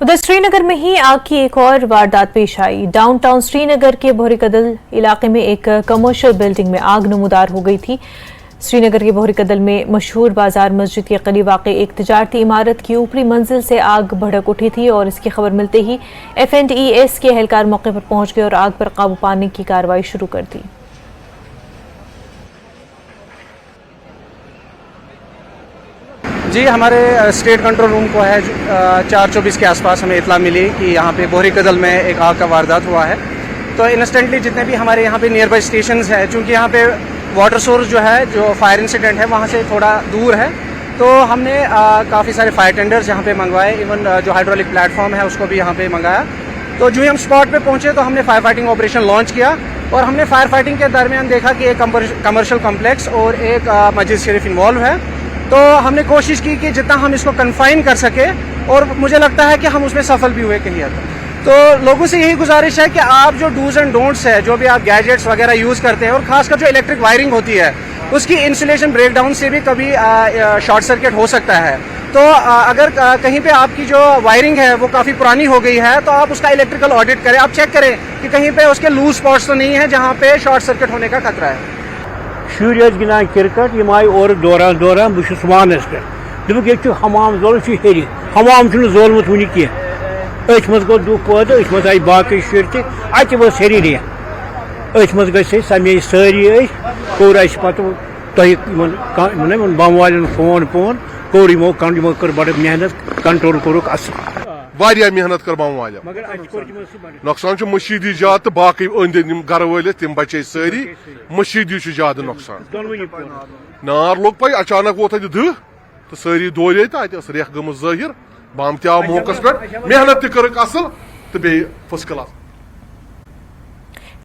उधर श्रीनगर में ही आग की एक और वारदात पेश आई। डाउनटाउन श्रीनगर के बोहरी कदल इलाके में एक कमर्शियल बिल्डिंग में आग नमूदार हो गई थी। श्रीनगर के बोहरी कदल में मशहूर बाजार मस्जिद के करीब वाक़ एक तिजारती इमारत की ऊपरी मंजिल से आग भड़क उठी थी और इसकी खबर मिलते ही FNDES के एहलकार मौके पर पहुंच गए और आग पर काबू पाने की कार्रवाई शुरू कर दी। जी, हमारे स्टेट कंट्रोल रूम को है 4:24 के आसपास हमें इतला मिली कि यहाँ पे बोहरी कदल में एक आग का वारदात हुआ है। तो इंस्टेंटली जितने भी हमारे यहाँ पे नियर बाई स्टेशंस हैं, चूँकि यहाँ पे वाटर सोर्स जो है, जो फायर इंसिडेंट है वहाँ से थोड़ा दूर है, तो हमने काफ़ी सारे फायर टेंडर्स यहाँ पे मंगवाए। इवन जो हाइड्रोलिक प्लेटफॉर्म है उसको भी यहाँ पे मंगाया। तो जो ही हम स्पॉट पे पहुँचे तो हमने फायर फाइटिंग ऑपरेशन लॉन्च किया और हमने फायर फाइटिंग के दरमियान देखा कि एक कमर्शियल कम्प्लेक्स और एक मस्जिद शरीफ इन्वॉल्व है। तो हमने कोशिश की कि जितना हम इसको कन्फाइन कर सके, और मुझे लगता है कि हम उसमें सफल भी हुए कहीं हद तक। तो लोगों से यही गुजारिश है कि आप जो डूज एंड डोंट्स है, जो भी आप गैजेट्स वगैरह यूज़ करते हैं, और खासकर जो इलेक्ट्रिक वायरिंग होती है उसकी इंसुलेशन ब्रेकडाउन से भी कभी शॉर्ट सर्किट हो सकता है। तो अगर कहीं पे आपकी जो वायरिंग है वो काफ़ी पुरानी हो गई है तो आप उसका इलेक्ट्रिकल ऑडिट करें। आप चेक करें कि कहीं पे उसके लूज स्पॉट्स तो नहीं है जहाँ पे शॉर्ट सर्किट होने का खतरा है। शुर गिंदान क्रिकेट यम आए और दौरान दौरान बहुत वानस पे दुक ये हमाम जोल हेर हमाम जोलमुत वन कह अथ मज गो दुख पैदा अथ मज आई बाकी शुर तत वस हेरी रेत अथ मज गई समे सारी कोर पे बम वाले फोन कोर यमो कर बड़ मेहनत कंट्रोल कोरुक असल वारिया मेहनत कर बम वाले नुकसान मशीदी ज्यादा तो बाकी अंद गर वाल तम बचे सारी मशीदी ज्यादा नुकसान नार लोग पे अचानक वो दह तो सारी दौरे तो रेख गम जाहिर बम तव मौकस पे मेहनत तक असल तो बे फर्स्ट क्लास।